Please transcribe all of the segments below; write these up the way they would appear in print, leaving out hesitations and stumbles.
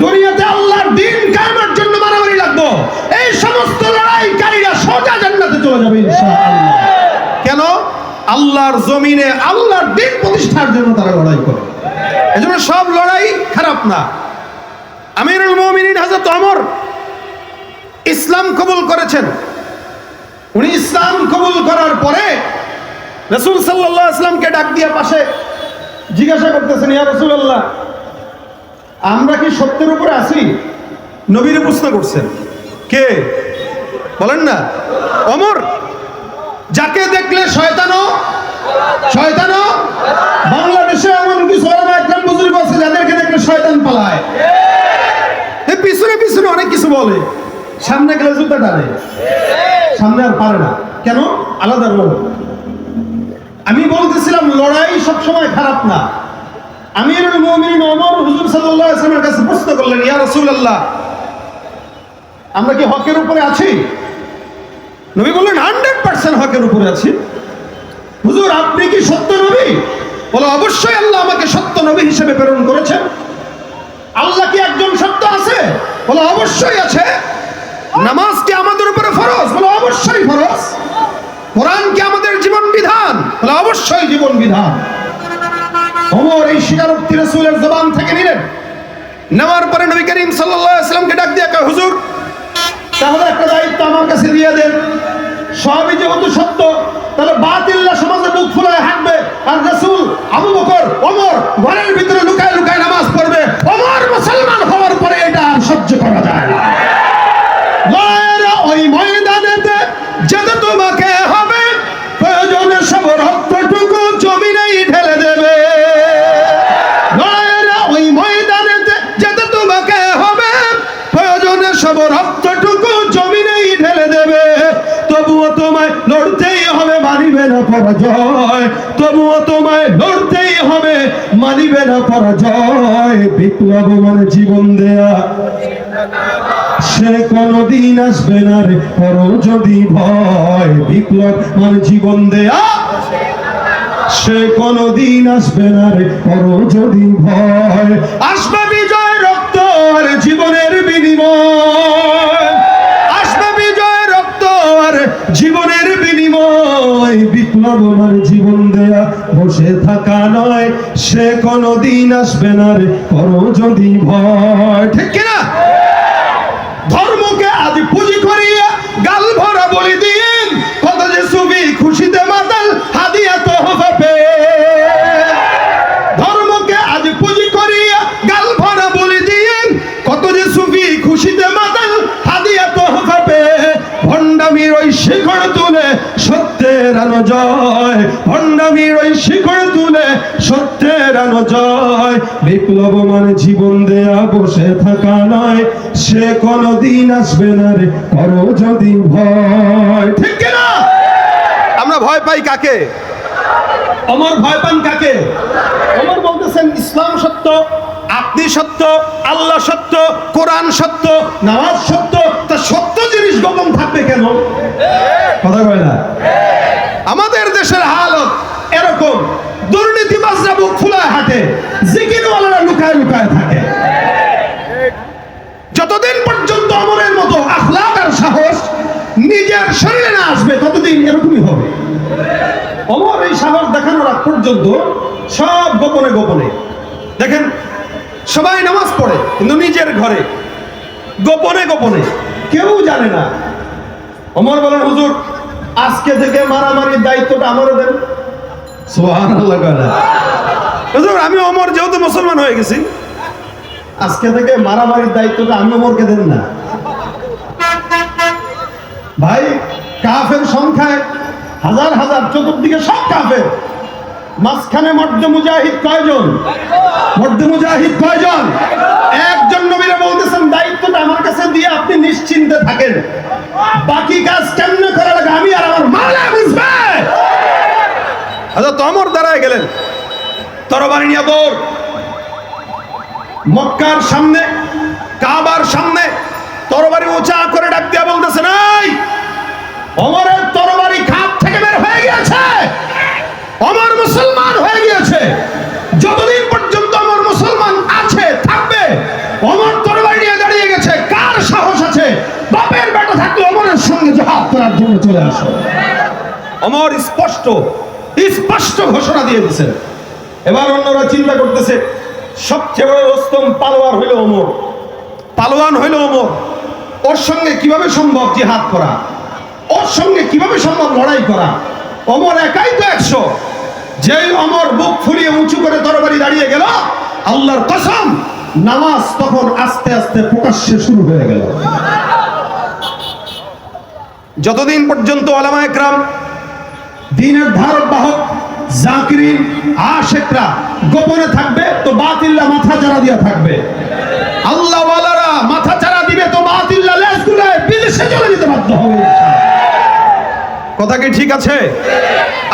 দুনিয়াতে আল্লাহর দ্বীন কায়েমের জন্য মারামারি লাগবে, এই সমস্ত লড়াইকারীরা সোজা জান্নাতে চলে যাবে ইনশাআল্লাহ। কেন? আল্লাহর জমিনে আল্লাহর দ্বীন প্রতিষ্ঠার জন্য তারা লড়াই করে। এজন্য সব লড়াই খারাপ না। আমিরুল মুমিনিন হযরত ওমর ইসলাম কবুল করেছেন। উনি ইসলাম কবুল করার পরে রাসূল সাল্লাল্লাহু আলাইহি ওয়াসাল্লামকে ডাক দিয়ে পাশে জিজ্ঞাসা করতেছেন, ইয়া রাসূলুল্লাহ, আমরা কি সত্যের উপরে আছি? নবীর প্রশ্ন করছেন। কে বলেন না? ওমর। যাকে দেখলে শয়তানও বাংলাদেশে এমন কিছু ওলামা একরাম বুজুর্গ আছে যাদেরকে দেখলে শয়তান পালায়। এই পিছনে পিছনে অনেক কিছু বলে, সামনে গেলে জুতা টানে, সামনে আর পারে না। কেন? আলাদা লোক। আমি বলতেছিলাম লড়াই সবসময় খারাপ না। আমিরুল মুমিনিন ওমর হুজুর সাল্লাল্লাহু আলাইহি ওয়াসাল্লামের কাছে প্রশ্ন করলেন, ইয়া রাসূলুল্লাহ, আমরা কি হকের উপরে আছি? নবী বললেন 100% হকের উপরে আছি। হুজুর, আপনি কি সত্য নবী? বলে, অবশ্যই আল্লাহ আমাকে সত্য নবী হিসেবে প্রেরণ করেছেন। আল্লাহ কি একজন সত্য আছে? বলে, অবশ্যই আছে। নামাজ কি আমাদের উপরে ফরজ? বলে, অবশ্যই ফরজ। কোরআন কি আমাদের জীবন বিধান? বলে, অবশ্যই জীবন বিধান। ওমর এই স্বীকারোক্তি রাসূলের জবান থেকে নিলেন। নেওয়ার পরে নবী করিম সাল্লাল্লাহু আলাইহি ওয়াসাল্লামকে ডাক দিয়ে কয়, হুজুর, তাহলে একটা দায়িত্ব আমার কাছে দিয়ে দেন। সবই যেহেতু সত্য, তাহলে বাতিল্লা সমাজে মুখ ফুলায় হাঁটবে, আর রাসূল আবু বকর ওমর ঘরের ভিতরে লুকায় লুকায় নামাজ পড়বে। ওমর মুসলমান হওয়ার পরে এটা আর সহ্য করা যায় না। লড়াইয়ের ওই ময়দানেতে যেতে তোমাকে হবে, প্রয়োজনে সব রক্তটুকু জমিনেই ঢেলে দেবে। লড়াইয়ের ওই ময়দানেতে যেতে তোমাকে হবে, প্রয়োজনে সব রক্তটুকু জমিনেই ঢেলে দেবে। তবুও তোমায় লড়তেই হবে, মানিবে না পরাজয়। তবুও তোমায় লড়তেই হবে, মানিবে না পরাজয়। বিপ্লব মানে জীবন দেয়া, সে কোনদিন আসবে না রে করো যদি ভয়। বিপ্লব মানে জীবন দেয়া, সে কোনদিন আসবে না রে করো যদি ভয়। আসবে বিজয় রক্ত আর জীবনের বিনিময়, আসবে বিজয় রক্ত আর জীবনের বিনিময়। বিপ্লব মানে জীবন দেয়া, বসে থাকা নয়, সে কোনদিন আসবে না রে করো যদি ভয়। ঠিক কিনা? ধর্মকে আজ পুঁজি করিয়া গাল ভরা বলি দিন, কত যে সুফি খুশিতে মাতাল হাদিয়া তোহফা পেয়ে। ধর্মকে আজ পুঁজি করিয়া গাল ভরা বলি দিন, কত যে সুফি খুশিতে মাতাল হাদিয়া তোহফা পেয়ে। ভণ্ডামির ওই শিখর তুলে সত্যের আলো জয়, ভণ্ডামির ওই শিখর তুলে সত্যের আলো জয়। বিপ্লব মানে জীবন দেয়া, বসে থাকা নয়, সে কোনদিন আসবে না রে করো যদি ভয়। ঠিক কিনা? আমরা ভয় পাই কাকে? ওমর ভয় পান কাকে? ওমর বলতেছেন, ইসলাম সত্য, আপনি সত্য, আল্লাহ সত্য, কোরআন সত্য, নামাজ সত্য, তা সত্য জিনিস গোপন থাকবে কেন? কথা কয় না? আমাদের দেশের হালত এরকম, দুর্নীতিবাজরা মুখ ফুলায় হাঁটে, জিকিরওয়ালারা লুকায় লুকায় থাকে। যতদিন পর্যন্ত ওমরের মতো আখলাক আর সাহস নিজের শরীরে না আসবে, ততদিন এরকমই হবে। ওমর এই সাহস দেখানোর আগ পর্যন্ত সব গোপনে গোপনে। দেখেন, সবাই নামাজ পড়ে কিন্তু নিজের ঘরে গোপনে গোপনে, কেউ জানে না। ওমর বলেন, হুজুর, আজকে থেকে মারামারির দায়িত্বটা আমারও দেন। সুবহানাল্লাহ। হুজুর, আমি ওমর যেহেতু মুসলমান হয়ে গেছি, আজকে থেকে মারামারির দায়িত্বটা আমি ওমরকে দেন না। ভাই, কাফের সংখ্যায় হাজার হাজার, চতুর্দিকে সব কাফের, মাঝখানে মর্দে মুজাহিদ কয়জন? মর্দে মুজাহিদ কয়জন? একজন। নবীরা বলতেছেন, দায়িত্বটা আমার কাছে দিয়ে আপনি নিশ্চিন্তে থাকেন, বাকি কাজ কেমনে করা লাগে আমি আর আমার মাওলা বুঝবে। হযরত ওমর দাঁড়ায় গেলেন, তরবারি নিয়ে দৌড়। মক্কার সামনে, কাবার সামনে তরবারি উঁচা করে ডাক দিয়া বলতেছেন, এই ওমরের তরবারি খাপ থেকে বের হয়ে গিয়েছে, ওমর মুসলমান হয়ে গিয়েছে। যতদিন পর্যন্ত ওমর মুসলমান আছে থাকবে, ওমর ওমর তরবারি নিয়ে দাঁড়িয়ে গেছে। কার সাহস আছে বাপের বেটা থাকলে ওমরের সঙ্গে জিহাদ করার জন্য চলে আসো? ওমর স্পষ্ট ঘোষণা দিয়ে দিয়েছেন। এবার অন্যরা চিন্তা করতেছে সবচেয়ে বড় রোস্তম পালোয়ান হইল ওমর, ওর সঙ্গে কিভাবে সম্ভব জিহাদ করা, ওর সঙ্গে কিভাবে সম্ভব লড়াই করা? ওমর একাই তো 100। যেই ওমর বুক ফুলিয়ে উঁচু করে তরবারি দাঁড়িয়ে গেল, আল্লাহর কসম নামাজ তখন আস্তে আস্তে প্রকাশ্যে শুরু হয়ে গেল। যতদিন পর্যন্ত ওলামায়ে কেরাম, দ্বীনের ধারক বাহক, জাকিরিন, আশিকরা গোপনে থাকবে তো বাতিল্লা মাথা চাড়া দিয়া থাকবে। আল্লাহ ওয়ালারা মাথা চাড়া দিবে তো বাতিল্লা লেজগুলো বিদেশে চলে যেতে বাধ্য হবে। কথা কি ঠিক আছে?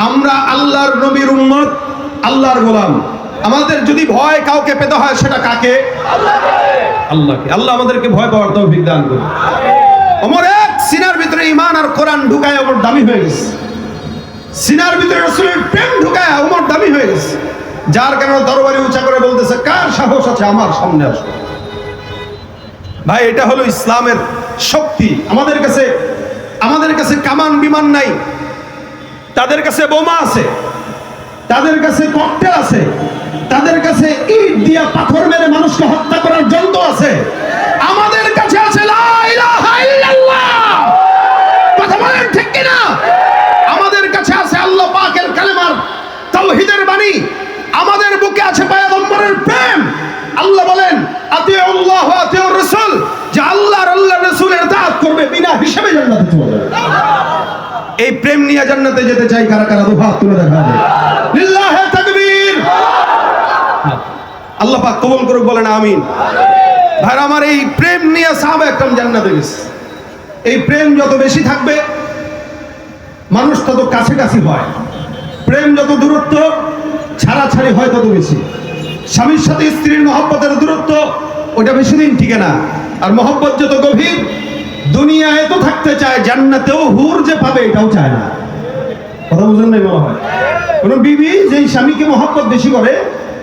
আমরা আল্লাহর নবীর উম্মত, আল্লাহর গোলাম। আমাদের যদি ভয় কাউকে পেতে হয় সেটা কাকে? আল্লাহকে। আল্লাহ আমাদেরকে ভয় পাওয়ার তৌফিক দান করুন। ওমর এক সিনার ভিতরে ঈমান আর কোরআন ঢুকায় ওমর দামি হয়ে গেছে। সিনার ভিতরে রাসূলের প্রেম ঢুকায় ওমর দামি হয়ে গেছে। যার কারণে তরবারি উঁচা করে বলতেছে, কার সাহস আছে আমার সামনে আসো? ভাই, এটা হলো ইসলামের শক্তি। আমাদের কাছে কামান বিমান নাই, তাদের কাছে বোমা আছে, তাদের কাছে ককটেল আছে, তাদের কাছে ইট দিয়া পাথর মেরে মানুষকে হত্যা করার যন্ত্র আছে। আমাদের কাছে আছে লা ইলাহা ইল্লাল্লাহ। কথা বলেন ঠিক কিনা? আমাদের কাছে আছে আল্লাহ পাকের কালেমার তাওহীদের বাণী। আমাদের বুকে আছে পয়গম্বরের প্রেম। আল্লাহ বলেন আতিউল্লাহ ওয়া আতিউর রাসূল, যে আল্লাহ আর আল্লাহর রাসূলের ইতাআত করবে বিনা হিসাবে জান্নাতে চলে যাবে। এই প্রেম নিয়ে জান্নাতে যেতে চাই কারা কারা? দুই হাত তুলে দেখাবে। লিল্লাহি তাকবীর। আল্লাহ পাক কবুল করুক, বলেন আমিন। ভাই আমার, এই প্রেম নিয়ে সাহাবায়ে কেরাম জান্নাতে গেছে। এই প্রেম যত বেশি থাকবে মানুষ তত কাছাকাছি হয়। প্রেম যত দূরত্ব, ছাড়াছাড়ি হয় তত বেশি। স্বামীর সাথে স্ত্রীর মহব্বতের দূরত্ব ওটা বেশি দিন টিকে না। আর মহব্বত যত গভীর, দুনিয়ায় তো থাকতে চায়, জান্নাতেও হুর যে পাবে এটাও চায় না। কথা বুঝেন নাই মনে হয়? কোন বিবি যেই স্বামীকে মহব্বত বেশি করে,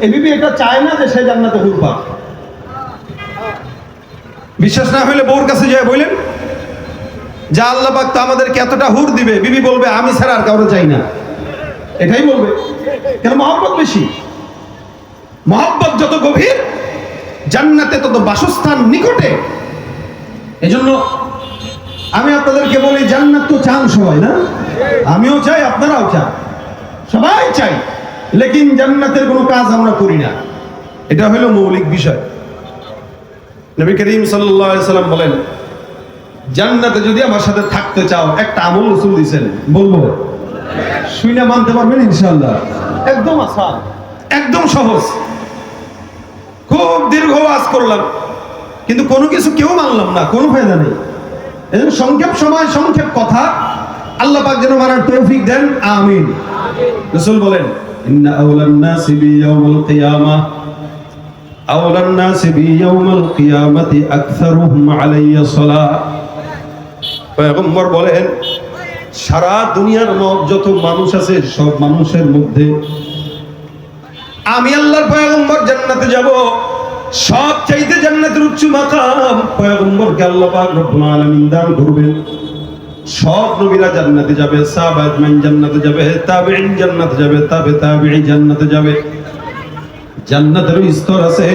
এই বিবি এটা চায় না যে সে জান্নাতে হুর পাক। বিশ্বাস না হলে বউর কাছে যায় বলেন, যা আল্লাহ পাক তো আমাদেরকে এতটা হুর দিবে, বিবি বলবে আমি ছাড়া আর কাউকে চাই না। এটাই বলবে, কেন? মহব্বত বেশি। মহব্বত যত গভীর, জান্নাতে তত বাসস্থান নিকটে। এজন্য আমি আপনাদেরকে বলি, জান্নাত তো চান সবাই, না? আমিও চাই, আপনারাও চান, সবাই চাই, লেকিন জান্নাতের কোনো কাজ আমরা করি না। এটা হলো মৌলিক বিষয়। নবী করিম সাল্লাল্লাহু আলাইহি সাল্লাম বলেন, জান্নাতে যদি আমার সাথে থাকতে চাও, একটা আমল রাসূল দিয়েছেন, বলবো? শুনে মানতে পারবেন ইনশাআল্লাহ? একদম আসান, একদম সহজ। খুব দীর্ঘ ওয়াজ করলাম, কিন্তু কোনো কিছু কেউ মানলাম না, কোনো ফায়দা নেই। এজন্য সংক্ষেপ সময়, সংক্ষেপ কথা, আল্লাহ পাক যেন মানার তৌফিক দেন, আমিন। রাসূল বলেন, ইন্না আওলান নাসি বি ইয়াউমিল কিয়ামাহ, আওলান নাসি বি ইয়াউমিল কিয়ামাতি আকসারুহুম আলাইয়া সালাহ। পয়গম্বর বলেন, সারা দুনিয়ার যত মানুষ আছে, সব মানুষের মধ্যে আমি আল্লাহর পয়গম্বর জান্নাতে যাব। সব চাইতে জান্নাতের উচ্চ মাকাম পয়গম্বরকে আল্লাহ পাক রব্বুল আলামিন দান করবেন। সব নবীরা জান্নাতে যাবে, সাহাবায়ে আজমাইন জান্নাতে যাবে, তাবেঈন জান্নাতে যাবে, তাবেঈ জান্নাতে যাবে। জান্নাতের স্তর আছে,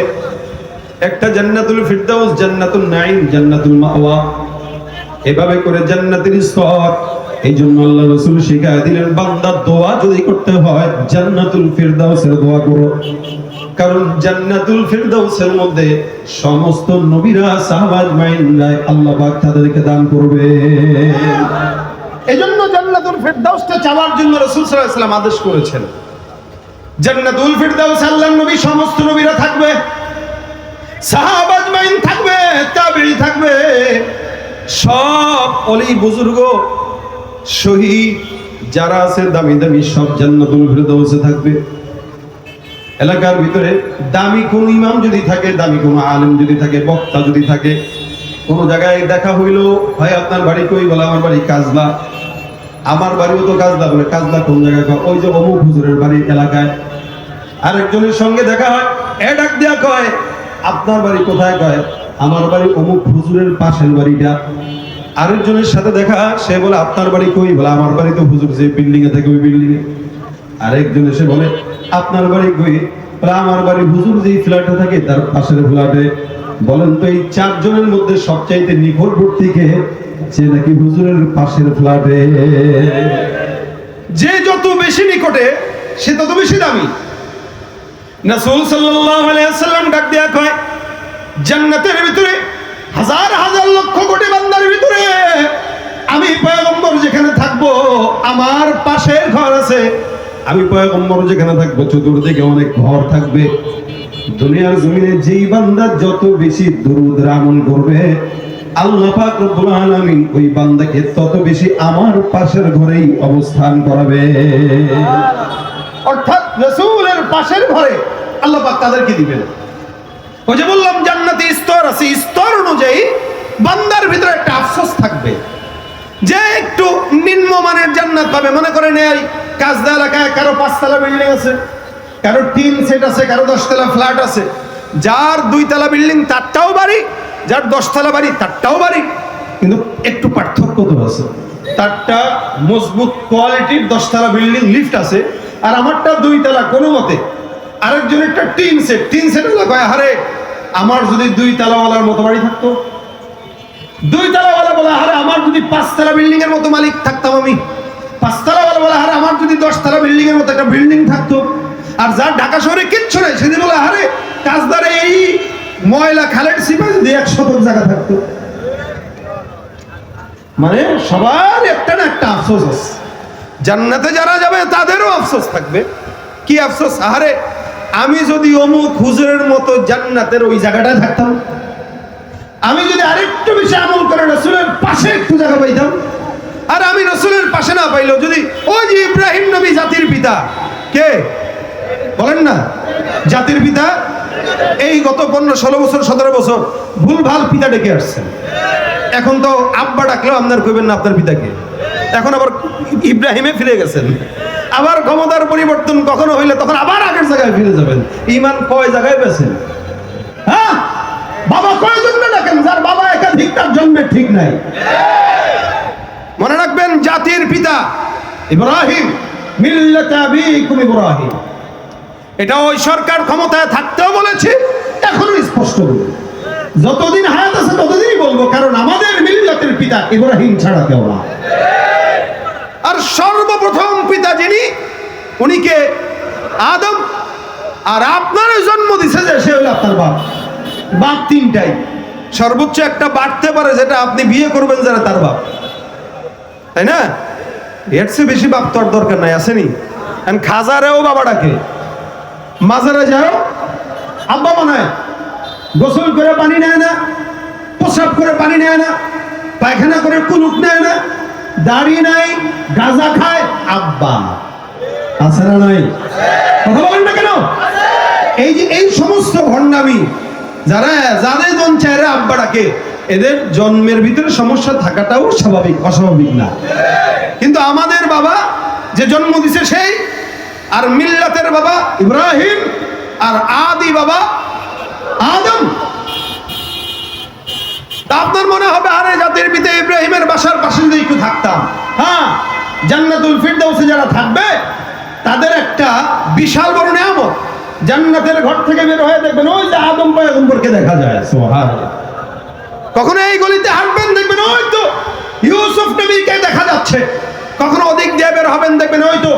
একটা জান্নাতুল ফিরদাউস, জান্নাতুন নাঈম, জান্নাতুল মাওয়া, এভাবে করে জান্নাতের স্তর। এই জন্য আল্লাহ রাসূল শিখায় দিলেন, বান্দা দোয়া যদি করতে হয় জান্নাতুল ফিরদাউসের দোয়া করো, কারণ জান্নাতুল ফিরদাউসের মধ্যে সমস্ত নবীরা, সাহাবা আজমাইনরা আল্লাহ পাক তাদেরকে দান করবে। এজন্য জান্নাতুল ফিরদাউসটা চাওয়ার জন্য রাসূল সাল্লাল্লাহু আলাইহি ওয়াসাল্লাম আদেশ করেছেন। জান্নাতুল ফিরদাউস আল্লাহর নবী, সমস্ত নবীরা থাকবে, সাহাবা আজমাইন থাকবে, তাবেঈ থাকবে, সব ওলি বুজুর্গ, শহীদ যারা আছে দামি দামি, সব জান্নাতুল ফিরদাউসে থাকবে। এলাকার ভিতরে দামি কোন ইমাম যদি থাকে, দামি কোন আলেম যদি থাকে, বক্তা যদি থাকে, কোন জায়গায় দেখা হইলো, ভাই আপনার বাড়ি কই? বলে আমার বাড়ি কাজলা। আমার বাড়িও তো কাজলা। বলে কাজলা কোন জায়গায়? ওই যে অমুক হুজুরের বাড়ির এলাকায়। আরেকজনের সঙ্গে দেখা হয়, এ ডাক দিয়া কয়, আপনার বাড়ি কোথায়? কয় আমার বাড়ি অমুক হুজুরের পাশের বাড়িটা। আরেকজনের সাথে দেখা, সে বলে আপনার বাড়ি কই? বলে আমার বাড়ি তো হুজুর যে বিল্ডিং এ থাকে ওই বিল্ডিং এ। আরেকজন এসে বলে আপনার বাড়ি কই? বলে আমার বাড়ি হুজুর যে ফ্ল্যাটে থাকে তার পাশের ফ্ল্যাটে। বলেন তো এই চারজনের মধ্যে সবচাইতে নিকটবর্তী কে? যে নাকি হুজুরের পাশের ফ্ল্যাটে। যে যত বেশি নিকটে সে তত বেশি দামি। রাসূল সাল্লাল্লাহু আলাইহি ওয়াসাল্লাম ডাক দিয়া কয়, জান্নাতের ভিতরে হাজার হাজার লক্ষ কোটি বান্দার ভিতরে আমি পয়গম্বর যেখানে থাকবো, আমার পাশের ঘর আছে, আমি পয়গম্বর যেখানে থাকবো চতুর্দিকে অনেক ঘর থাকবে। দুনিয়ার জমিনে যেই বান্দা যত বেশি দুরূদ আমল করবে, আল্লাহ পাক রব্বুল আলামিন ওই বান্দাকে তত বেশি আমার পাশের ঘরেই অবস্থান করাবে। অর্থাৎ রাসূলের পাশের ঘরে আল্লাহ পাক তাদেরকে দিবেন। ওই যে বললাম জান্নাতে স্তর আছে, স্তর অনুযায়ী বান্দার ভিতরে একটা আফসোস থাকবে যে একটু নিম্নমানের জান্নাত পাবে। মনে করেন এই কাজদা এলাকায় কারো 5 তলা বিল্ডিং আছে, কারো টিন সেট আছে, কারো 10 তলা ফ্ল্যাট আছে। যার 2 তলা বিল্ডিং তারটাও বাড়ি, যার 10 তলা বাড়ি তারটাও বাড়ি, কিন্তু একটু পার্থক্য তো আছে। তারটা মজবুত কোয়ালিটির 10 তলা বিল্ডিং লিফট আছে, আর আমারটা 2 তলা কোনো মতে। আরেকজন একটা টিন সেট হলো কয় আরে আমার যদি 2 তলাওয়ালার মতো বাড়ি থাকতো। 2 তলাওয়ালা বলে আরে আমার যদি 5 তলা বিল্ডিং এর মতো মালিক থাকতাম আমি। 5 তলাওয়ালা বলে আরে আমার যদি 10 তলা বিল্ডিং এর মতো একটা বিল্ডিং থাকতো। আর যার ঢাকা শহরে কিচ্ছু নেই সেদিন বলে আরে কাজদারে এই ময়লা খালের সিপাই যদি 1 শতক জায়গা থাকতো। মানে সবার একটা না একটা আফসোস আছে। জান্নাতে যারা যাবে তাদেরও আফসোস থাকবে। কি আফসোস? আরে আমি যদি অমুক হুজুরের মতো জান্নাতের ওই জায়গাটায় থাকতাম, আমি যদি আরেকটু বেশি আমল করে রাসূলের পাশে একটু জায়গা পাইতাম। আর আমি রাসূলের পাশে না পাইলেও যদি ওই যে ইব্রাহিম নবী জাতির পিতা, কে বলেন না? জাতির পিতা এই গত 15-16 বছর 17 বছর ভুলভাল পিতা ডেকে আসছেন। এখন তো আব্বা ডাকলেও আপনার কইবেন না আপনার পিতাকে। এখন আবার ইব্রাহিমে ফিরে গেছেন। আবার ক্ষমতার পরিবর্তন কখনো হইলে তখন আবার আগের জায়গায় ফিরে যাবেন। ঈমান কয় জায়গায় পেয়েছেন? হ্যাঁ, বাবা কয়জন না ডাকেন, যার বাবা একাধিক তার জন্মের ঠিক নাই। মনে রাখবেন জাতির পিতা ইব্রাহিম, মিল্লাত আবিকুম ইব্রাহিম। এটা ওই সরকার ক্ষমতায় থাকতেও বলেছে, এখনো স্পষ্ট বলবো। যতদিন হায়াত আছে ততদিনই বলবো, কারণ আমাদের মিল্লাতের পিতা ইব্রাহিম ছাড়া কেউ না। আর সর্বপ্রথম পিতা যিনি, উনি কে? আদম। আর আপনার জন্ম দিছে যে সে হলো আপনার বাপ। বাপ 3টাই, সর্বোচ্চ একটা বাড়তে পারে যেটা আপনি বিয়ে করবেন যারা তার বাপ, তাই না? এর চেয়ে বেশি বাপ তোর দরকার নাই, আসেনি? খাজারেও বাবা ডাকে, মাজারে যাও আব্বা বানায়, গোসল করে পানি নেয় না, প্রসাব করে পানি নেয় না, পায়খানা করে কুলুক নেয় না, দাড়ি নাই, গাঁজা খায়, আব্বা। আছে না নাই? কথা বলেন না কেন? এই যে এই সমস্ত ভণ্ডামি যারা যাদের জন চাইরে আব্বা ডাকে, এদের জন্মের ভিতরে সমস্যা থাকাটাও স্বাভাবিক, অস্বাভাবিক না। কিন্তু আমাদের বাবা যে জন্ম দিছে সেই, আর মিল্লাতের বাবা ইব্রাহিম, আর আদি বাবা আদম। আপনার মনে হবে আরে জাতির পিতা ইব্রাহিমের বাসার পাশে যদি একটু থাকতাম। হ্যাঁ, জান্নাতুল ফিরদাউসে যারা থাকবে তাদের একটা বিশাল বড় নিয়ামত। জান্নাতের ঘর থেকে বের হয়ে দেখবেন ওই যে আদম পয়গম্বরকে দেখা যায়। সুবহানাল্লাহ। কখনো এই গলিতে হাঁটবেন দেখবেন ওই তো ইউসুফ নবীকে দেখা যাচ্ছে। কখনো ওদিক দিয়ে বের হবেন দেখবেন ওই তো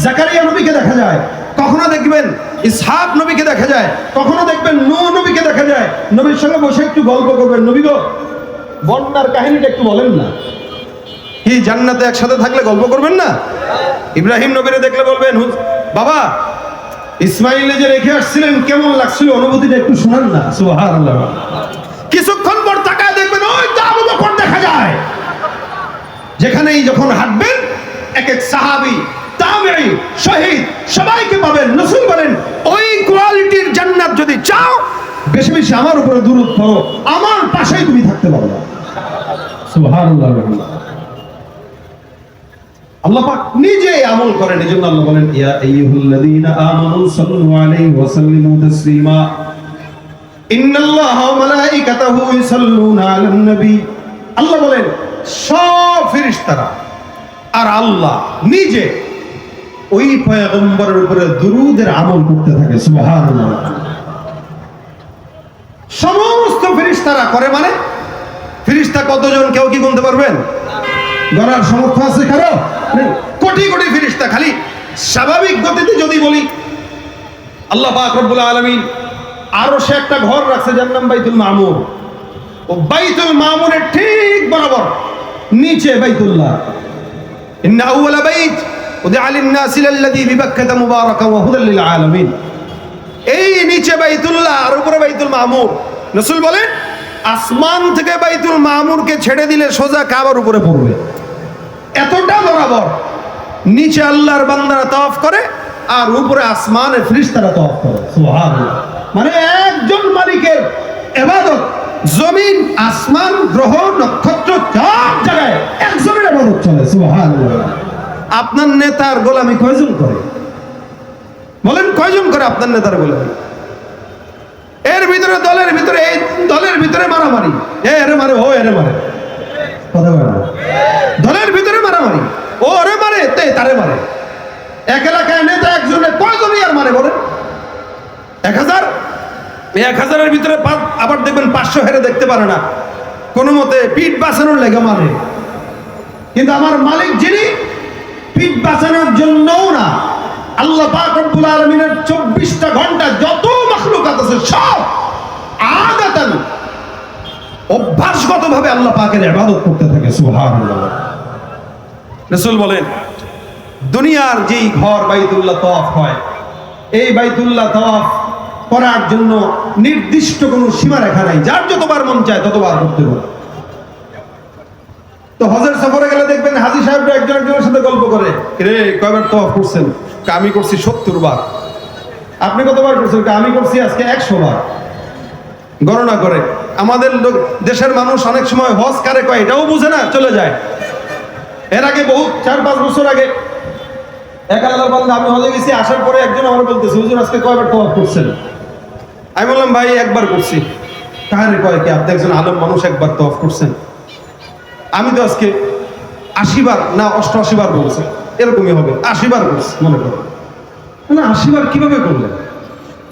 জাকারিয়া নবীকে দেখা যায়। কখনো দেখবেন ইসহাক নবীকে দেখা যায়, কখনো দেখবেন নূহ নবীকে দেখা যায়। নবীর সঙ্গে বসে একটু গল্প করবেন, নবী গো বন্যার কাহিনীটা একটু বলেন না। কি জান্নাতে একসাথে থাকলে গল্প করবেন না? ইব্রাহিম নবীরে দেখলে বলবেন বাবা ইসমাইল যে রেখে আসছিলেন কেমন লাগছিল, অনুভূতিটা একটু শোনান না। সুবহানাল্লাহ। কিছুক্ষণ পর তাকায় দেখবেন ওই তো আবু বকর দেখা যায়। যেখানেই যখন হাঁটবেন এক এক সাহাবী, তাবেঈ, শহীদ সবাইকে পাবেন। রাসূল বলেন ওই কোয়ালিটির জান্নাত যদি চাও বেশি বেশি আমার উপরে দুরূদ পড়ো, আমার পাশেই তুমি থাকতে পারবে। সুবহানাল্লাহ। আল্লাহ পাক নিজে আমল করেন, এজন্য আল্লাহ বলেন ইয়া আইয়ুহাল্লাযীনা আমানু সাল্লু আলাইহি ওয়া সাল্লিমু তাসলিমা। ইন্নাল্লাহা ওয়া মালাইকাতাহু ইউসাল্লুনা আলান নবী, আল্লাহ বলেন সব ফেরেশতারা আর আল্লাহ নিজে ওই পয়গম্বরের উপরে দুরূদের আমল করতে থাকে। সুবহানাল্লাহ। সমস্ত ফেরেশতারা করে মানে ফেরেশতা কতজন কেউ কি গুনতে পারবেন? গণার সামর্থ্য আছে কারো? নেই। কোটি কোটি ফেরেশতা। খালি স্বাভাবিক গতিতে যদি বলি, আল্লাহ পাক রব্বুল আলামিন আরো সে একটা ঘর রাখছে যার নাম বাইতুল মামুর। ও বাইতুল মামুরের ঠিক বরাবর নিচে বাইতুল্লাহ। ইন্না আউওয়ালা বাইত উদিআ লিন-নাসি লাল্লাযী বিবাক্কাতা মুবারাকান ওয়া হুদাল লিল আলামিন। এই নিচে বাইতুল্লাহ আর উপরে বাইতুল মামুর। রাসূল বলেন আসমান থেকে বাইতুল মামুরকে ছেড়ে দিলে সোজা কাবার উপরে পড়বে, এতটা বরাবর। নিচে আল্লাহর বান্দারা তাওয়াফ করে আর উপরে আসমানে ফেরেশতারা তাওয়াফ করে। সুবহানাল্লাহ। মানে একজন মালিকের ইবাদত, জমিন, আসমান, গ্রহ, নক্ষত্র সব জায়গায় একজনের ইবাদত চলে। সুবহানাল্লাহ। আপনার নেতার গোলামি কয়জন করে? বলেন কয়জন করে আপনার নেতার গোলামি? এর ভিতরে দলের ভিতরে এই দলের ভিতরে মারামারি, এরে মারে ও এরে মারে, কথা বলে না। দলের ভিতরে মারামারি, ও ওরে মারে তে তারে মারে। এক এলাকায় নেতা একজনের কয়জনই আর মারে বলেন? 1000। 1000-এর ভিতরে আবার দেখবেন 500 হেরে দেখতে পারে না, কোনো মতে পিঠ বাঁচানোর লেগে মারে। কিন্তু আমার মালিক যিনি, পিঠ বাঁচানোর জন্যও না, আল্লাহ পাক রব্বুল আলামিনের 24টা ঘন্টা যত মাখলুকাত আছে সব আদাতান অভ্যাসগতভাবে আল্লাহ পাকের ইবাদত করতে থাকে। সুবহানাল্লাহ। রাসূল বলেন দুনিয়ার যেই ঘর বাইতুল্লাহ তাওয়াফ হয়, এই বাইতুল্লাহ তাওয়াফ করার জন্য নির্দিষ্ট কোনো সীমারেখা নাই, যার যতবার মন চায় ততবার করতে পারে। তো হজের সফরে গেলে দেখবেন হাজী সাহেবরা একজন একজনের সাথে গল্প করে, রে কয়বার তাওয়াফ করছেন? আমি করছি 70 বার। আপনি কতবার করছেন? আমি করছি আজকে 100 বার। গণনা করে। আমাদের দেশের মানুষ অনেক সময় হজ কারে কয় এটাও বুঝে না, চলে যায়। এর আগে বহু 4-5 বছর আগে এক আল্লাহর বান্দা, আমি হজে গেছি, আসার পরে একজন আমার বলতেছে হুজুর আজকে কয়বার তাওয়াফ করছেন? আমি বললাম ভাই একবার করছি। কারে কয় কি আপনি একজন আলেম মানুষ একবার তাওয়াফ করছেন? আমি তো আজকে 80 বার না 88 বার বলছি, এরকমই হবে, 80 বার করছি মনে করো না। 80 বার কিভাবে করলেন?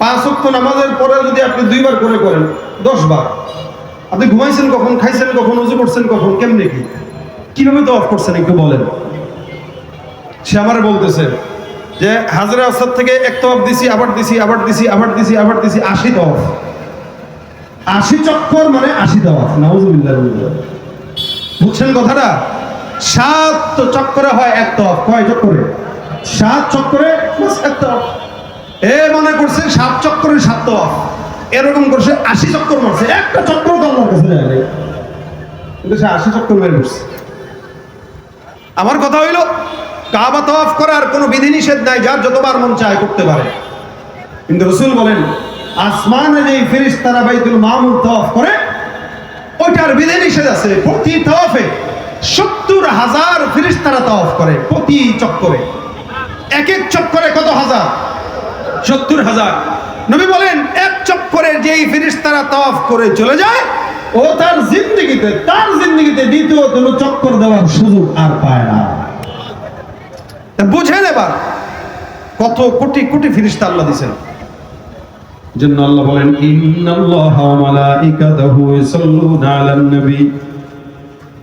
5 ওয়াক্ত নামাজের পরে যদি আপনি 2 বার করে করেন 10 বার। আপনি ঘুমাইছেন কখন, খাইছেন কখন, ওযু করছেন কখন, কেমনে কি কিভাবে তাওয়াফ করছেন একটু বলেন। সে আমারে বলতেছে যে হাজরে আসওয়াদ থেকে এক তাওয়াফ দিছি, আবার দিছি, আবার দিছি, আবার দিছি, আবার দিছি, 80 তাওয়াফ। 80 চক্কর মানে 80 তাওয়াফ। নাউযুবিল্লাহ। বুঝছেন কথাটা? 7 চক্করে হয় এক তাওয়াফ। কয় চক্করে? 7 চক্করে বাস এক তাওয়াফ। এ মনে করছে 7 চক্করে 7 তাওয়াফ, এরকম করছে 80 চক্কর মারছে। একটা চক্কর তো আল্লাহর কাছে যায় নাই, কিন্তু সে 80 চক্কর মেরে করছে। আমার কথা হইল কাবা তাওয়াফ করার কোনো বিধিনিষেধ নাই, যার যতবার মন চায় করতে পারে। কিন্তু রাসূল বলেন আসমানে যেই ফেরেশতারা বাইতুল মামুর তাওয়াফ করে ওইটার বিধিনিষেধ আছে। প্রতি তাওয়াফে 70,000 ফেরেশতারা তাওয়াফ করে প্রতি চক্করে। এক এক চক্করে কত হাজার? 70,000। নবী বলেন এক চক্করে যেই ফেরেশতারা তাওয়াফ করে চলে যায়, ও তার জিন্দেগিতে দ্বিতীয় কোনো চক্কর দেওয়ার সুযোগ আর পায় না। বুঝে নেবার কত কোটি কোটি ফেরেশতা আল্লাহ দিয়েছেন। জন্য আল্লাহ বলেন ইন্নাল্লাহা ওয়া মালাইকাতাহু ইউসাল্লুনা আলান নবী।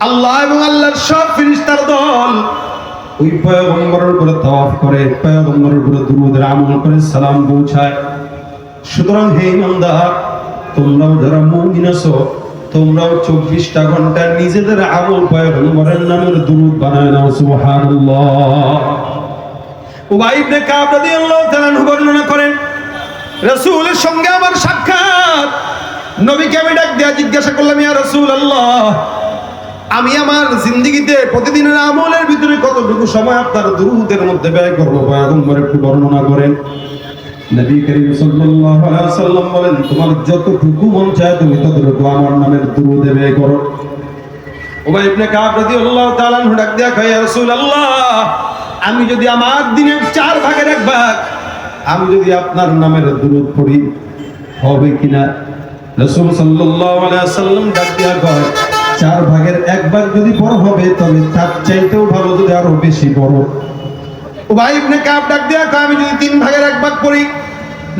আল্লাহ এবং আল্লাহর সব ফেরেশতার দল ওই পয়গম্বরের উপরে তাওয়াফ করে, পয়গম্বরের উপরে দুরূদের আমল করে, সালাম পৌঁছায়। সুতরাং হে ইমানদার, তোমরাও যারা মুমিন আছো, তোমরাও 24টা ঘন্টা নিজেদের আমল পয়গম্বরের নামের দুরূদ বানায় নাও। সুবহানাল্লাহ। উবাই ইবনে কাব রাদিয়াল্লাহু তাআলা বর্ণনা করেন রাসূলের সঙ্গে আমার সাক্ষাৎ। নবীকে আমি ডাক দিয়া জিজ্ঞাসা করলাম, ইয়া রাসূলুল্লাহ, আমি আমার জিন্দেগিতে প্রতিদিনের আমলের ভিতরে কতটুকু সময় আপনার দুরূদের মধ্যে ব্যয় করব? পয়গম্বর একটু বর্ণনা করেন। নবী করিম সাল্লাল্লাহু আলাইহি ওয়াসাল্লাম বলেন, তোমার যতটুকু মন চায় তুমি ততটুকু আমার নামের দুরূদে ব্যয় করো। উবাই ইবনে কাব রাদিয়াল্লাহু তাআলা ডাক দিয়া কয়, ইয়া রাসূলুল্লাহ, আমি যদি আমার দিনের 4 ভাগের 1 ভাগ আমি যদি আপনার নামের দুরূদ পড়ি হবে কিনা? রাসূল সাল্লাল্লাহু আলাইহি ওয়াসাল্লাম ডাক দিয়া কয়, 4 ভাগের 1 ভাগ যদি বড় হবে তবে তার চাইতেও ভালো যদি আরো বেশি বড়। উবাই ইবনে কাব ডাক দিয়া কয়, আমি যদি 3 ভাগের 1 ভাগ করি।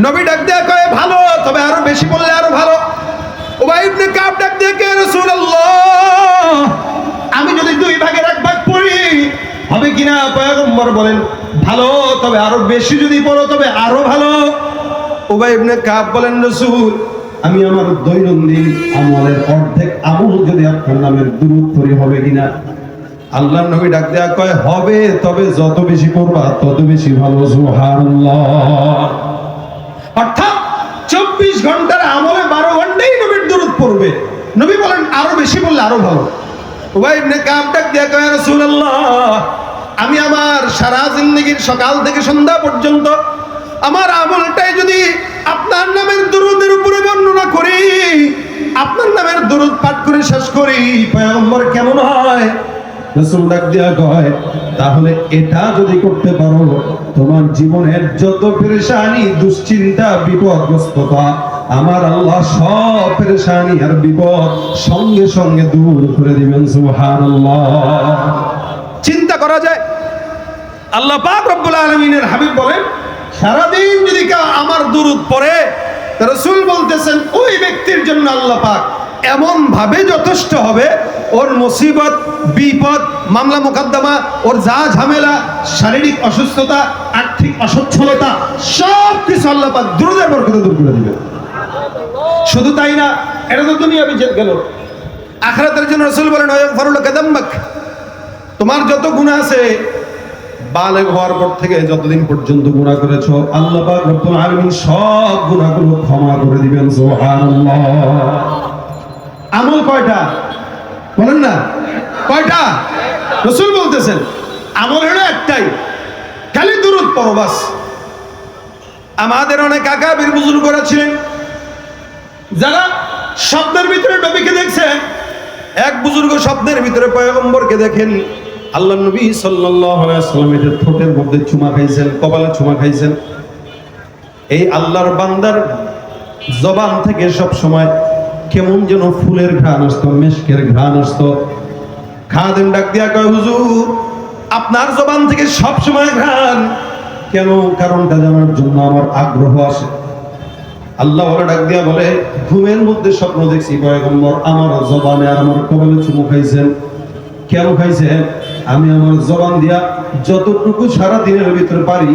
নবী ডাক দিয়া কয়, ভালো, তবে আরো বেশি বললে আরো ভালো। উবাই ইবনে কাব ডাক দিয়া কয়, রাসূলুল্লাহ, আমি যদি 2 ভাগের 1 ভাগ করি হবে কিনা? পয়গম্বর বলেন, ভালো, তবে আরো বেশি যদি পড়ো তবে আরো ভালো। উবাই ইবনে কাব বলেন, রাসূল, আমি আমার দৈনন্দিন আমলের অর্ধেক আমল যদি আপনার নামের দুরূদ পড়ি হবে কিনা? আল্লাহর নবী ডাক দেয়া কয়, হবে, তবে যত বেশি পড়বা তত বেশি ভালো। সুবহানাল্লাহ। অর্থাৎ 24 ঘন্টার আমলে 12 ঘন্টাই নবীর দুরূদ পড়বে। নবী বলেন, আরো বেশি বললে আরো ভালো। উবাই ইবনে কাব ডাক দেয়া কয়, রাসূলুল্লাহ, আমি আমার সারা জিন্দেগীর সকাল থেকে সন্ধ্যা পর্যন্ত আমার আমলটাই যদি আপনার নামের দুরূদের উপরে বর্ণনা করি, আপনার নামের দুরূদ পাঠ করে শেষ করি, পয়গম্বর কেমন হয়? রাসূল ডাক দিয়া কয়, তাহলে এটা যদি করতে পারো, তোমার জীবনের যত পেরেশানি, দুশ্চিন্তা, বিপদগ্রস্ততা, আমার আল্লাহ সব পেরেশানি আর বিপদ সঙ্গে সঙ্গে দূর করে দিবেন। সুবহানাল্লাহ। চিন্তা করা যায়, আল্লাহ পাক রব্বুল আলামিনের হাবিব বলেন, সারাদিন যদি কেউ আমার দুরূদ পড়ে, রাসূল বলতেছেন ওই ব্যক্তির জন্য আল্লাহ পাক এমন ভাবে যথেষ্ট হবে, ওর মুসিবত, বিপদ, মামলা মোকদ্দমা, ওর যা ঝামেলা, শারীরিক অসুস্থতা, আর্থিক অসচ্ছলতা, সব কিছু আল্লাহ পাক দুরূদের বরকতে দূর করে দিবেন। শুধু তাই না, এটা তো দুনিয়া বিচার গেল, আখিরাতের জন্য রাসূল বলেন, ওয়াগফিরু লাকা যামবাক, তোমার যত গুনাহ আছে বালেগ হওয়ার পর থেকে যতদিন পর্যন্ত গুনাহ করেছো, আল্লাহ পাক রব্বুল আলামিন সব গুনাহগুলো ক্ষমা করে দিবেন। সুবহানাল্লাহ। আমল কয়টা বলেন না? কয়টা? রাসূল বলতেছেন আমল হলো একটাই, খালি দুরূদ পড়ো বাস। আমাদের অনেক আকাবির বুজুর্গরা ছিলেন যারা স্বপ্নের ভিতরে নবীকে দেখছেন। এক বুজুর্গ স্বপ্নের ভিতরে পয়গম্বরকে দেখেন। আল্লাহ নবী সাল্লাল্লাহু আলাইহি ওয়াসাল্লামের ঠোঁটের মধ্যে চুমা খাইছেন, কপালে চুমা খাইছেন। এই আল্লাহর বান্দার জবান থেকে সব সময় কেমন যেন ফুলের ঘ্রাণ আসতো, মেশকের ঘ্রাণ আসতো। খাদেম ডাক দিয়া কয়, হুজুর, আপনার জবান থেকে সব সময় ঘ্রাণ কেন? কারণটা জানার জন্য আমার আগ্রহ আসে। আল্লাহ ওরা ডাক দিয়া বলে, ঘুমের মধ্যে স্বপ্ন দেখছি পয়গম্বর আমার জবানে আর আমার কপালে চুমু খাইছেন। কেন খাইছেন? আমি আমার জবান দিয়া যতটুকু সারা দিনের ভিতরে পারি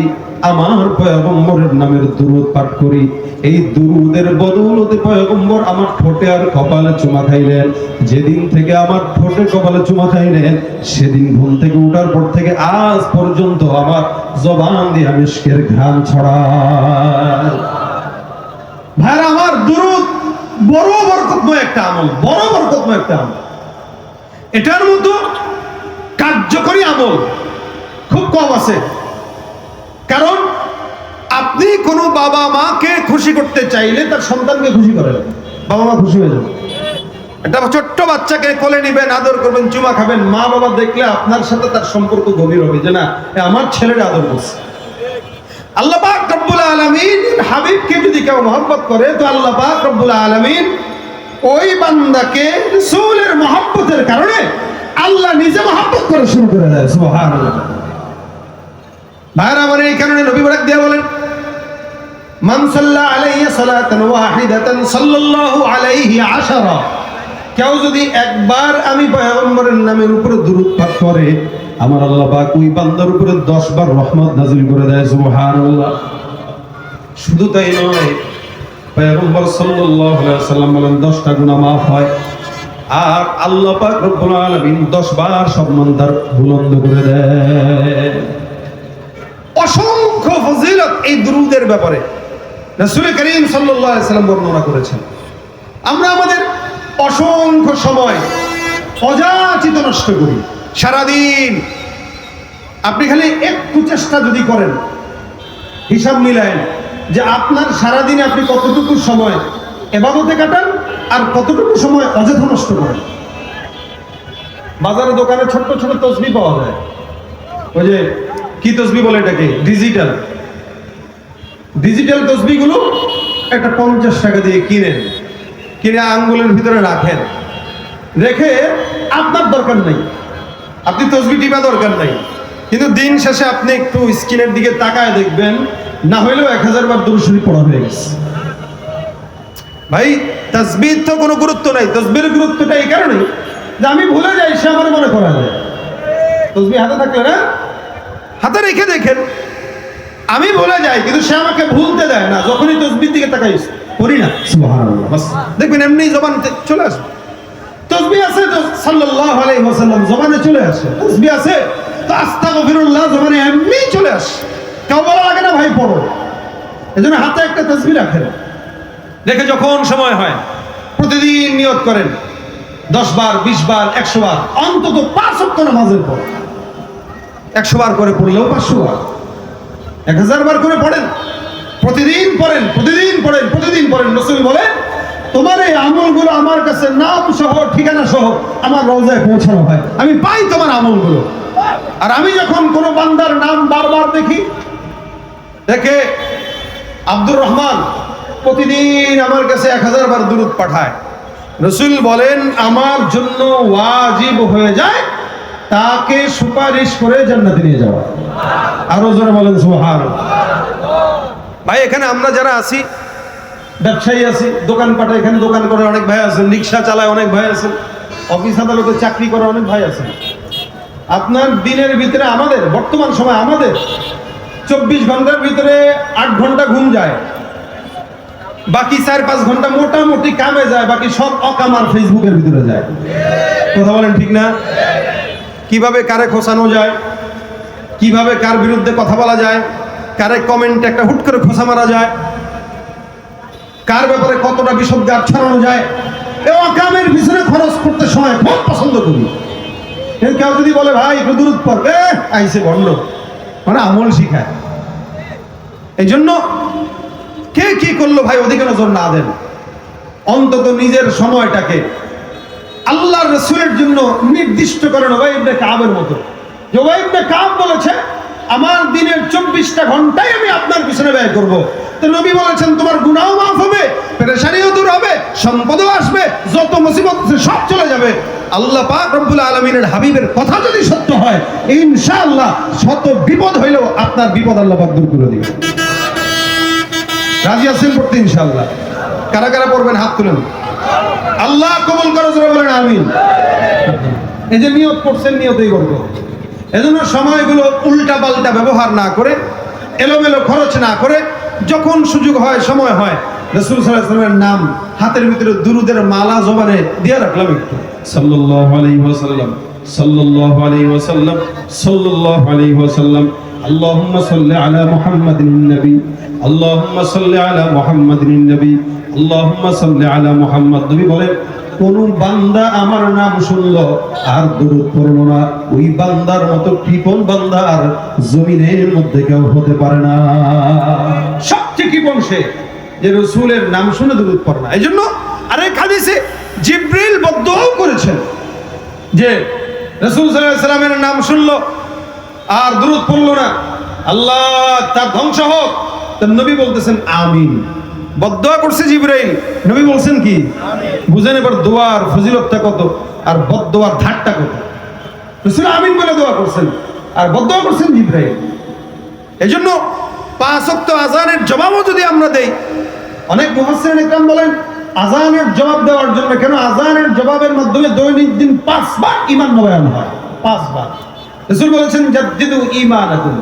আমার পয়গম্বরের নামের দুরূদ পাঠ করি। এই দুরূদের বদৌলতে পয়গম্বর আমার ঠোঁটে আর কপালে চুমা খাইলেন। যেদিন থেকে আমার ঠোঁটে কপালে চুমা খাইলেন, সেদিন ঘুম থেকে উঠার পর থেকে আজ পর্যন্ত আমার জবান দিয়ে মিশকের ঘ্রাণ ছড়ায়। ভাইরা আমার, দুরূদ বড় বরকতময় একটা আমল, বড় বরকতময় একটা আমল। এটার মতো কার্যকরী আমল খুব কম আছে। কারণ আপনি কোনো বাবা মাকে খুশি করতে চাইলে তার সন্তানকে খুশি করেন, বাবা মা খুশি হয়ে যাবে। একটা ছোট্ট বাচ্চাকে কোলে নিবেন, আদর করবেন, চুমা খাবেন, মা বাবা দেখলে আপনার সাথে তার সম্পর্ক গভীর হবে, যে না আমার ছেলেটা আদর করছে। আল্লাহ পাক রব্বুল আলামিন হাবিবকে যদি কেউ মহব্বত করে, তো আল্লাহ পাক রব্বুল আলামিন ওই বান্দাকে রাসূলের মহব্বতের কারণে আল্লাহ নিজে মহব্বত করা শুরু করে দেয়। সুবহানাল্লাহ। ভাইরা আমার, এই কারণে নবী বরাক দিয়া বলেন, মান সাল্লা আলাইহি সালাতান ওয়াহিদাতান সাল্লাল্লাহু আলাইহি আশারা, কেউ যদি একবার আমি পয়গম্বরের নামের উপরে দুরূদ পাঠ করে, আমার আল্লাহ পাক ওই বান্দার উপরে 10 বার রহমত নাযিল করে দেয়। সুবহানাল্লাহ। শুধু তাই নয়, পয়গম্বর সাল্লাল্লাহু আলাইহি ওয়াসাল্লাম বলেন 10টা গুনাহ মাফ হয়, আর আল্লাহ পাক রব্বুল আলামিন 10 বার সম্মান তার বুলন্দ করে দেয়। অসংখ্য ফজিলত এই দুরূদের ব্যাপারে রাসূল করিম সাল্লাল্লাহু আলাইহি ওয়াসাল্লাম বর্ণনা করেছেন। আমরা আমাদের অসংখ্য সময় অযাচিত নষ্ট করি। সারাদিন আপনি খালি একটু চেষ্টা যদি করেন, হিসাব মিলায়েন যে আপনার সারাদিনে আপনি কতটুকু সময় ইবাদতে কাটান আর কতটুকু সময় অযথা নষ্ট করেন। বাজারে দোকানে ছোট্ট ছোট তসবিহ পাওয়া যায়, ওই যে কি তসবিহ বলে এটাকে, ডিজিটাল তসবিহগুলো একটা 50 টাকা দিয়ে কিনেন, কিনে আঙ্গুলের ভিতরে রাখেন, রেখে আপনার দরকার নেই, আপনি তসবিহ টিপা দরকার নাই, কিন্তু দিন শেষে আপনি একটু স্ক্রিনের দিকে তাকায় দেখবেন না হইলেও 1000 বার দুরূদ শরীফ পড়া হয়ে গেছে। ভাই তাসবিহ তো কোনো গুরুত্ব নাই, তসবিহের গুরুত্বটা এই কারণে যে আমি ভুলে যাই, সে আমার মনে করা যায়। তসবিহ হাতে থাকলে না, হাতে রেখে দেখেন, আমি ভুলে যাই কিন্তু সে আমাকে ভুলতে দেয় না। যখনই তসবির দিকে তাকাই করি না সুবহানাল্লাহ, বাস দেখবেন এমনি জবান চলে আসে। তসবিহ আছে তো সাল্লাল্লাহু আলাইহি ওয়াসাল্লাম জবানে চলে আসে, তসবিহ আছে তো আস্তাগফিরুল্লাহ জবানে এমনি চলে আসে, কেউ বলা লাগে না ভাই পড়ো। এজন্য হাতে একটা তসবিহ রাখেন, দেখে যখন সময় হয় প্রতিদিন নিয়ত করেন 10 বার 20 বার 100 বার, অন্তত 5 ওয়াক্ত নামাজের পর 100 বার করে পড়লেও 500 বার, 1000 বার করে পড়েন, প্রতিদিন পড়েন, প্রতিদিন পড়েন, প্রতিদিন পড়েন। রাসূল বলেন তোমার এই আমলগুলো আমার কাছে নাম সহ ঠিকানা সহ আমার রওজায় পৌঁছানো হয়, আমি পাই তোমার আমলগুলো। আর আমি যখন কোনো বান্দার নাম বারবার দেখি, দেখে আব্দুর রহমান প্রতিদিন আমার কাছে 1000 বার দুরূদ পাঠায়, রাসূল বলেন আমার জন্য ওয়াজিব হয়ে যায় তাকে সুপারিশ করে জান্নাতে নিয়ে যাওয়া। আরো জোরে বলেন সুবহানাল্লাহ। ভাই এখানে আমরা যারা আছি, ব্যবসায়ী আছি, দোকানপাটে এখানে দোকান করে অনেক ভাই আছেন, রিক্সা চালায় অনেক ভাই আছেন, অফিস আদালতে চাকরি করে অনেক ভাই আছেন। আপনার দিনের ভিতরে আমাদের বর্তমান সময় আমাদের 24 ঘন্টার ভিতরে 8 ঘন্টা ঘুম যায়, বাকি 4-5 ঘন্টা মোটামুটি কামে যায়, বাকি সব অকামার ফেসবুকের ভিতরে যায়। কথা বলেন ঠিক না? কিভাবে কারে খোসানো যায়, কিভাবে কার বিরুদ্ধে কথা বলা যায়, কারে কমেন্ট একটা হুট করে খোসা মারা যায়, কার ব্যাপারে কতটা বিষোদ্গার ছড়ানো যায়, এই অকামের পিছনে খরচ করতে সময় খুব পছন্দ করি। কেউ যদি বলে ভাই একটু দুরূদ পড়বে, আইসে ভণ্ড, মানে আমল শিখায়। এই জন্য কে কি করলো ভাই ওদিকে নজর না দেন, অন্তত নিজের সময়টাকে আল্লাহর রাসূলের জন্য নির্দিষ্ট করেন। উবাই ইবনে কাবের মতো, যে উবাই ইবনে কাব বলেছে আমার দিনের 24টা ঘন্টাই আমি আপনার পিছনে ব্যয় করব। তো নবী বলেছেন তোমার গুনাহও মাফ হবে, পেরেশানিও দূর হবে, সম্পদও আসবে, যত মুসিবত আছে সব চলে যাবে। আল্লাহ পাক রব্বুল আলামিনের হাবিবের কথা যদি সত্য হয়, ইনশাআল্লাহ শত বিপদ হইলেও আপনার বিপদ আল্লাহ পাক দূর করে দিবেন। রাজি আছেন পড়তে ইনশাআল্লাহ? কারা কারা পড়বেন হাত তুলেন। আল্লাহ কবুল করে জোরে বলেন আমিন। এই যে নিয়ত করছেন, নিয়তেই করব। এজন্য সময়গুলো উল্টা পাল্টা ব্যবহার না করে, এলোমেলো খরচ না করে, যখন সুযোগ হয় সময় হয় রাসূল সাল্লাল্লাহু আলাইহি ওয়াসাল্লামের নাম হাতের ভিতরে দুরুদের মালা জবানে দিয়ে রাখলাম একটু, সাল্লাল্লাহু আলাইহি ওয়াসাল্লাম, সাল্লাল্লাহু আলাইহি ওয়াসাল্লাম, সাল্লাল্লাহু আলাইহি ওয়াসাল্লাম, আল্লাহুম্মা সাল্লি আলা মুহাম্মাদিন নবী, আল্লাহুম্মা সাল্লি আলা মুহাম্মাদিন নবী, আল্লাহুম্মা সাল্লি আলা মুহাম্মাদ। নবী বলেন কোন বান্দা আমার নাম শুনলো আর দুরূদ পড়লো না, ওই বান্দার মতো কৃপণ বান্দা আর জমিনের মধ্যে কেউ হতে পারে না। সবচেয়ে কৃপণ সে যে রাসূলের নাম শুনে দুরূদ পড়ে না। এই জন্য আরেক হাদিসে জিবরিল বদদুআও করেছেন যে রাসূল সাল্লাল্লাহু আলাইহি ওয়াসাল্লামের নাম শুনলো আর দুরূদ পড়লো না, আল্লাহ তার ধ্বংস হোক। নবী বলতেছেন আমিন। বদদুয়া করছে জিবরাইল, নবী বলছেন কি আমিন। বুঝেন এবার দোয়ার ফজিলতটা কত আর বদদুয়ার ধারটা কত। রাসূল আমিন বলে দোয়া করছেন আর বদদুয়া করছেন জিবরাইল। এজন্য 5 ওয়াক্ত আযানের জবাবও যদি আমরা দেই, অনেক মুফাসসিরিন ইকরাম বলেন আযানের জবাব দেওয়ার জন্য, কেন আযানের জবাবের মাধ্যমে দৈনিক দিন 5 বার ঈমান নবায়ন হয়, 5 বার। রাসূল বলেছেন জাদ্দিদু ঈমানাকুম,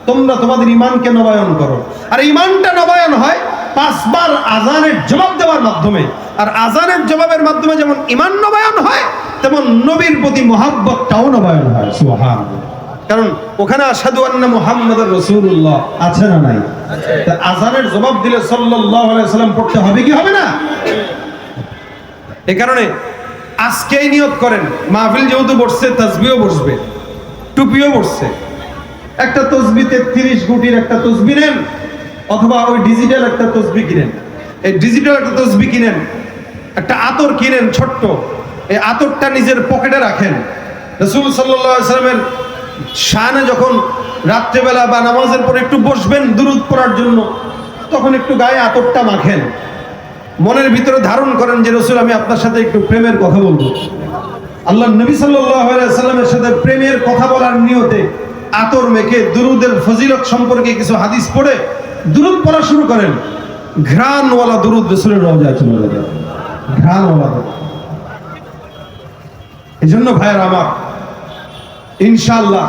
তোমরা তোমাদের ঈমানকে নবায়ন করো। আর ঈমানটা নবায়ন হয় 5 বার আযানের জবাব দেওয়ার মাধ্যমে। আর আযানের জবাবের মাধ্যমে যেমন ঈমান নবায়ন হয়, তেমন নবীর প্রতি মহব্বতটাও নবায়ন হয়। সুবহানাল্লাহ। কারণ ওখানে আশহাদু আন্না মুহাম্মাদুর রাসূলুল্লাহ আছে না নাই? তা আযানের জবাব দিলে সাল্লাল্লাহু আলাইহি ওয়াসাল্লাম পড়তে হবে কি হবে না? এই কারণে আজকেই নিয়ত করেন, মাহফিল যেহেতু বসছে, তাসবিহও বসবে, টুপিও বসছে, একটা তসবিহ 33 গুটির একটা তসবিহ নেন, অথবা ওই ডিজিটাল একটা তসবিহ কিনেন। এই ডিজিটাল একটা তসবিহ কিনেন, একটা আতর কিনেন ছোট্ট, এই আতরটা নিজের পকেটে রাখেন। রাসূল সাল্লাল্লাহু আলাইহি ওয়াসাল্লামের শানে যখন রাত্রেবেলা বা নামাজের পরে একটু বসবেন দুরূদ পড়ার জন্য, তখন একটু গায়ে আতরটা মাখেন। মনের ভিতরে ধারণ করেন যে রসুল আমি আপনার সাথে একটু প্রেমের কথা বলবো। আল্লাহ নবী সাল্লাল্লাহু আলাইহি সাল্লামের সাথে প্রেমের কথা বলার নিয়তে আতর মেখে দুরুদের ফজিলত সম্পর্কে কিছু হাদিস পড়ে দুরুদ পড়া শুরু করেন। ঘ্রাণওয়ালা দুরুদ রসুলের রওজায় চলে যাবে, ঘ্রাণওয়ালা দুরুদ। এই জন্য ভাইয়ের আমার, ইনশাআল্লাহ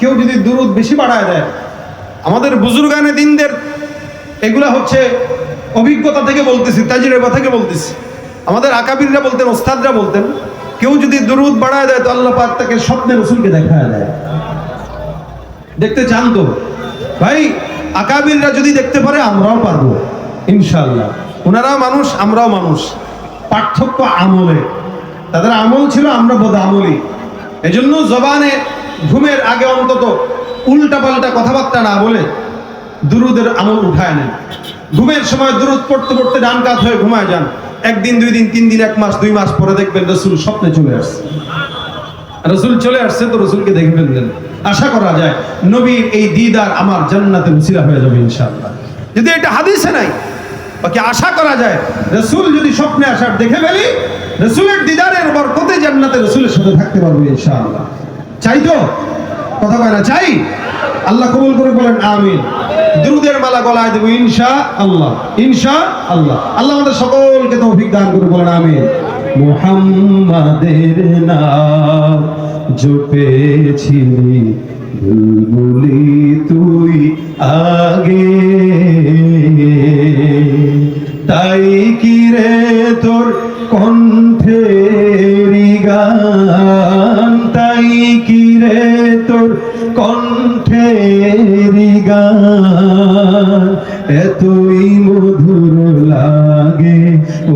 কেউ যদি দুরুদ বেশি বাড়ায় দেয়, আমাদের বুজুর্গানে দিনদের এগুলা হচ্ছে অভিজ্ঞতা থেকে বলতেছি, তাজরিবা থেকে বলতেছি। আমাদের আকাবিররা বলতেন, ওস্তাদরা বলতেন, কেউ যদি দুরুদ বাড়ায় দেয় তো আল্লাহ পাক তাকে স্বপ্নে রসুলকে দেখায় দেয়। দেখতে চান তো ভাই? আকাবিররা যদি দেখতে পারে আমরাও পারবো ইনশাআল্লাহ। ওনারাও মানুষ, আমরাও মানুষ, পার্থক্য আমলে। তাদের আমল ছিল, আমরা বদআমলি। এজন্য জবানে ঘুমের আগে অন্তত উল্টা পাল্টা কথাবার্তা না বলে দুরুদের আমল উঠায় নেন। ঘুমের সময় দুরুদ পড়তে পড়তে ডান কাত হয়ে ঘুমায় যান। একদিন, 2 দিন, 3 দিন, 1 মাস, 2 মাস পরে দেখবেন রসুল স্বপ্নে চলে আসছে। রসুল চলে আসছে তো রসুলকে দেখে ফেললেন। আশা করা যায় নবীর এই দিদার আমার জান্নাতের উসিলা হয়ে যাবে ইনশাআল্লাহ। যদি এটা হাদিসে নাই, বাকি আশা করা যায় রসুল যদি স্বপ্নে আসার দেখে ফেলি, রসুলের দিদারের বরকতে জান্নাতে রসুলের সাথে থাকতে পারবো ইনশাআল্লাহ। চাই তো? কথা কয় না? চাই। আল্লাহ কবুল করে বলেন আমিন। দুরুদের মালা গলায় দেব ইনশাআল্লাহ, ইনশাআল্লাহ। আল্লাহ আমাদের সকলকে তৌফিক দান করে বলেন আমিন। মুহাম্মাদের নাম জপেছিলি বুলবুলি তুই আগে, তাই কি রে তোর কণ্ঠের গান, তাই কি রে তোর কণ্ঠের গান এতই মধুর লাগে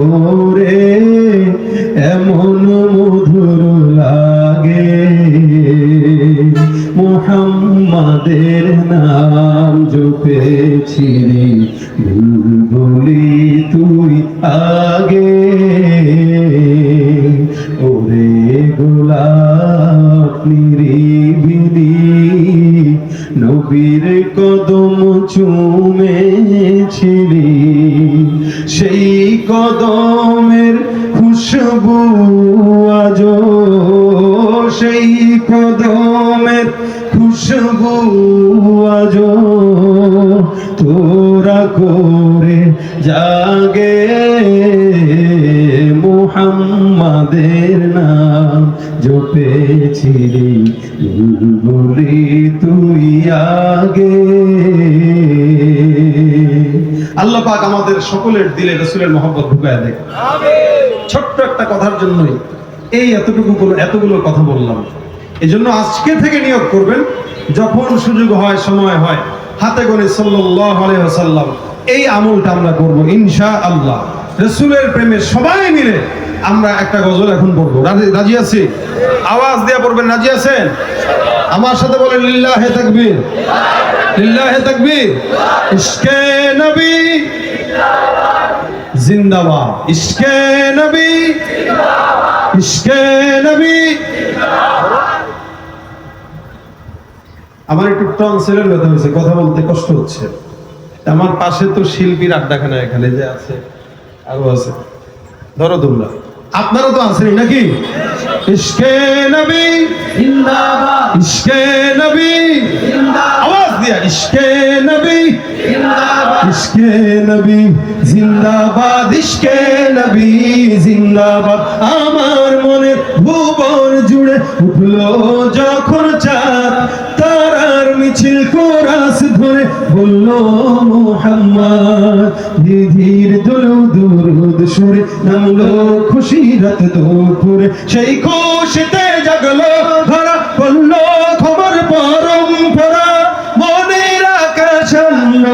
ওরে, এমন মধুর লাগে। মুহাম্মাদের নাম জপেছিলি বুলবুলি তুই আগে, ওরে গোলাপ নিরিবিলি নবীর কদম চুমেছিলি, সেই কদমের খুশবু আজো, সেই কদমের খুশবু আজো তোরা করে জাগে। মুহাম্মাদের নাম জপেছিলি বুলবুলি তুই আগে। আল্লাহ পাক আমাদের সকলের দিলে রাসূলের মহব্বত ঢুকায় দেয়। ছোট্ট একটা কথার জন্যই এই এতগুলো কথা বললাম। এজন্য আজকে থেকে নিয়ত করবেন, যখন সুযোগ হয়, সময় হয়, হাতে করে সাল্লাল্লাহু আলাইহি ওয়াসাল্লাম এই আমলটা আমরা করব ইনশাআল্লাহ। রাসূলের প্রেমে সবাই মিলে আমরা একটা গজল এখন পড়বো। রাজি আছি? আওয়াজ দিয়ে পড়বেন। রাজি আছেন? আমার সাথে বলেন লিল্লাহে তাকবীর, লিল্লাহে তাকবীর। ইশকে নবী জিন্দাবাদ, ইশকে নবী, ইশকে নবী। আমার একটু টনসিলের ব্যথা হয়েছে, কথা বলতে কষ্ট হচ্ছে। আমার পাশে তো শিল্পীর আড্ডাখানা এখানে যে আছে, আরো আছে, ধরো তোমরা, আপনারা তো আছেন নাকি? ইশকে নবী জিন্দাবাদ, ইশকে নবী জিন্দাবাদ। আওয়াজ দিয়া ইশকে নবী জিন্দাবাদ, ইশকে নবী জিন্দাবাদ, ইশকে নবী জিন্দাবাদ। আমার মনে ভুবন জুড়ে উঠলো যখন চাঁদ, তারার মিছিল কোরাস ধরে বললো মুহাম্মদ। ধীর দোলো দুরুদ সুরে নামলো খুশি রাত দুপুরে, সেই খুশিতে জাগলো ধরা পড়লো খবর পরম্পরা। মনের আকাশ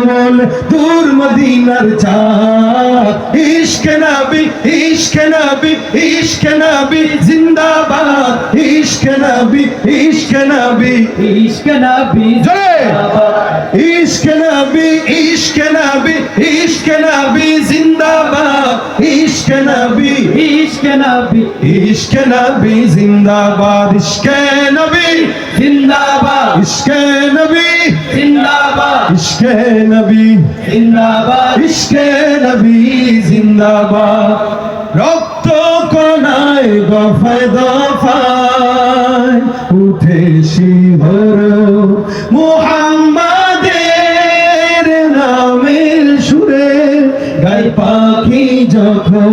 বলে দূর মদিনার চাঁদ। ইশকে নবী, ইশকে নবী, ইশকে নবী জিন্দাবাদ, ইশকে নবী, ইশকে নবী, ইশকে নবী জিন্দাবাদ, ইশকে নবী, ইশকে নবী, ইশকে নবী জিন্দাবাদ, ইশকে ইশকে নবী ইশকে নবী ইশকে নবী জিন্দাবাদ ইশকে নবী জিন্দাবাদ ইশকে নবী জিন্দাবাদ ইশকে নবী জিন্দাবাদ ইশকে নবী জিন্দাবাদ রক্ত কণায় দফায় দফায় উঠে শিহর মুহাম্মাদের নামের সুরে গাই পাখি যখন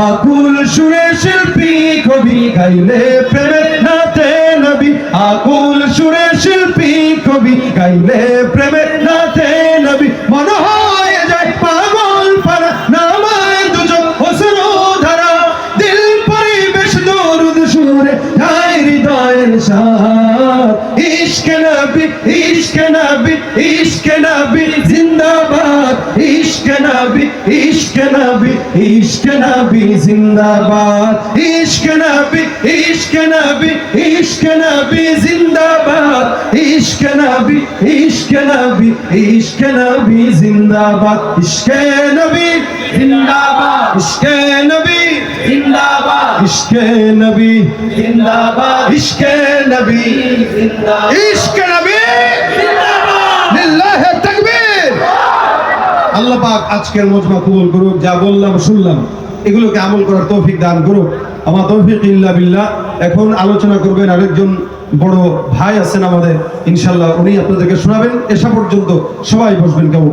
আকুল সুরে শিল্পী কবি গাইলে প্রেমের নাতে নবী আকুল সুরে শিল্পী কবি গাইলে প্রেমের নাতে নবী মনে হয় যায় পাগল পারা নামায় দুজন হোসেন ধারা দিল পরিবেশ দরুদ সুরে যায় হৃদয়ের সাথ ইশকে নবী ইশকে নবী ইশকে নবী জিন্দাবাদ ইশকে নবী ইশকে নবী ইশকে নবী জিন্দাবাদ ইশকে নবী ইশকে নবী ইশকে নবী জিন্দাবাদ ইশকে নবী ইশকে নবী ইশকে নবী জিন্দাবাদ ইশকে নবী জিন্দাবাদ ইশকে নবী জিন্দাবাদ ইশকে নবী জিন্দাবাদ ইশকে নবী জিন্দাবাদ ইশকে নবী লিল্লাহি তাকবীর। আল্লাহ পাক আজকের মজমা কবুল করুক, যা বললাম শুনলাম এগুলোকে আমল করার তৌফিক দান করুক। আমার তৌফিক ইল্লা বিল্লাহ। এখন আলোচনা করবেন আরেকজন বড় ভাই আছেন আমাদের, ইনশাআল্লাহ উনি আপনাদেরকে শোনাবেন। এসা পর্যন্ত সবাই বসবেন, কেমন?